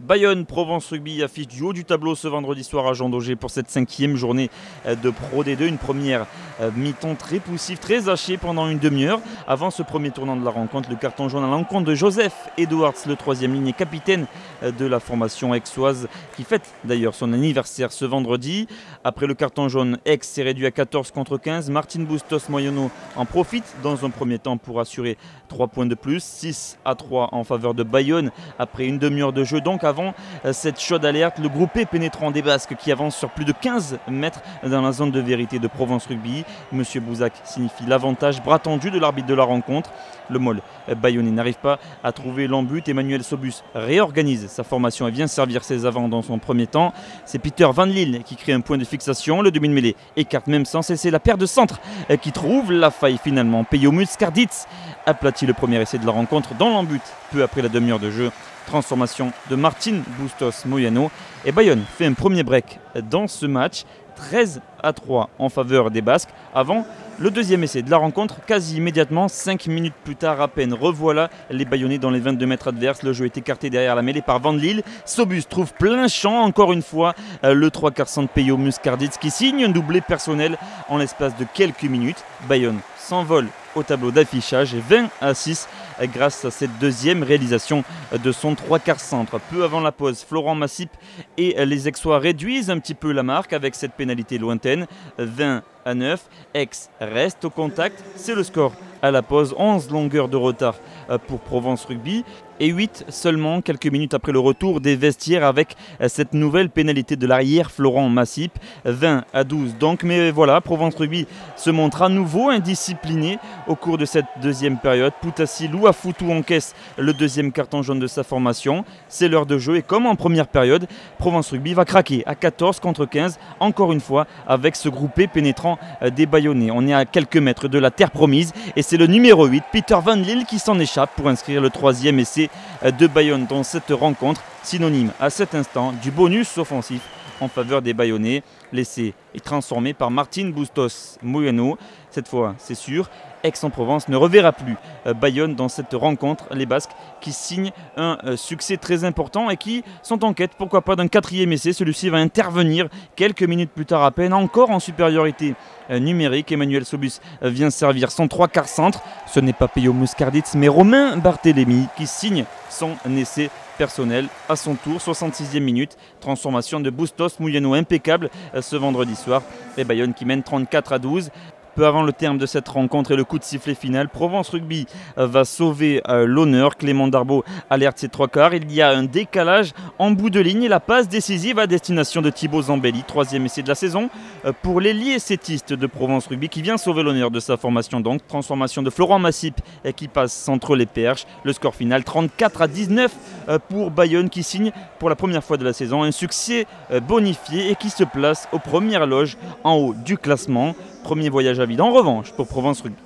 Bayonne-Provence Rugby affiche du haut du tableau ce vendredi soir à Jean Daugé pour cette 5e journée de Pro D2. Une première mi-temps très poussive, très hachée pendant une demi-heure. Avant ce premier tournant de la rencontre, le carton jaune à l'encontre de Joseph Edwards, le 3e ligne et capitaine de la formation aixoise, qui fête d'ailleurs son anniversaire ce vendredi. Après le carton jaune, Aix s'est réduit à 14 contre 15. Martin Bustos Moyano en profite dans un premier temps pour assurer 3 points de plus, 6-3 en faveur de Bayonne après une demi-heure de jeu. Donc avant cette chaude alerte, le groupé pénétrant des Basques qui avance sur plus de 15 mètres dans la zone de vérité de Provence Rugby. Monsieur Bouzac signifie l'avantage, bras tendu de l'arbitre de la rencontre. Le Moll bayonnais n'arrive pas à trouver l'embut. Emmanuel Sobus réorganise sa formation et vient servir ses avants dans son premier temps. C'est Peter Van Lille qui crée un point de fixation. Le demi de mêlée écarte même sans cesser la paire de centre qui trouve la faille finalement. Peyo Muscarditz aplatit le premier essai de la rencontre dans l'embut peu après la demi-heure de jeu. Transformation de Martin Bustos Moyano et Bayonne fait un premier break dans ce match, 13-3 en faveur des Basques avant le deuxième essai de la rencontre. Quasi immédiatement, 5 minutes plus tard à peine, revoilà les Bayonnais dans les 22 mètres adverses. Le jeu est écarté derrière la mêlée par Van Lille. Sobus trouve plein champ encore une fois le 3/4 centre Peyo Muscarditz qui signe un doublé personnel en l'espace de quelques minutes. Bayonne s'envole au tableau d'affichage et 20-6 grâce à cette deuxième réalisation de son 3/4 centre. Peu avant la pause, Florent Massip et les Aixois réduisent un petit peu la marque avec cette pénalité lointaine, 20-9. Aix reste au contact, c'est le score à la pause, 11 longueurs de retard pour Provence Rugby et 8 seulement quelques minutes après le retour des vestiaires avec cette nouvelle pénalité de l'arrière Florent Massip, 20-12 donc. Mais voilà, Provence Rugby se montre à nouveau indiscipliné au cours de cette deuxième période. Poutassi Louafoutou encaisse le deuxième carton jaune de sa formation, c'est l'heure de jeu et comme en première période, Provence Rugby va craquer à 14 contre 15 encore une fois avec ce groupé pénétrant des Bayonnais. On est à quelques mètres de la terre promise et c'est le numéro 8, Peter Van Lille, qui s'en échappe pour inscrire le 3e essai de Bayonne dans cette rencontre, synonyme à cet instant du bonus offensif en faveur des Bayonnais. L'essai est transformé par Martin Bustos Moyano. Cette fois, c'est sûr, Aix-en-Provence ne reverra plus Bayonne dans cette rencontre. Les Basques qui signent un succès très important et qui sont en quête, pourquoi pas, d'un 4e essai. Celui-ci va intervenir quelques minutes plus tard à peine, encore en supériorité numérique. Emmanuel Sobus vient servir son 3/4 centre. Ce n'est pas Peyo Muscarditz, mais Romain Barthélémy qui signe son essai personnel à son tour. 66e minute, transformation de Bustos Moyano impeccable ce vendredi soir. Et Bayonne qui mène 34-12. Peu avant le terme de cette rencontre et le coup de sifflet final, Provence Rugby va sauver l'honneur. Clément Darbo alerte ses 3/4. Il y a un décalage en bout de ligne et la passe décisive à destination de Thibaut Zambelli. 3e essai de la saison pour l'ailier sétiste de Provence Rugby qui vient sauver l'honneur de sa formation. Donc transformation de Florent Massip qui passe entre les perches. Le score final 34-19 pour Bayonne qui signe pour la première fois de la saison un succès bonifié et qui se place aux premières loges en haut du classement. Premier voyage à vide en revanche pour Provence Rugby.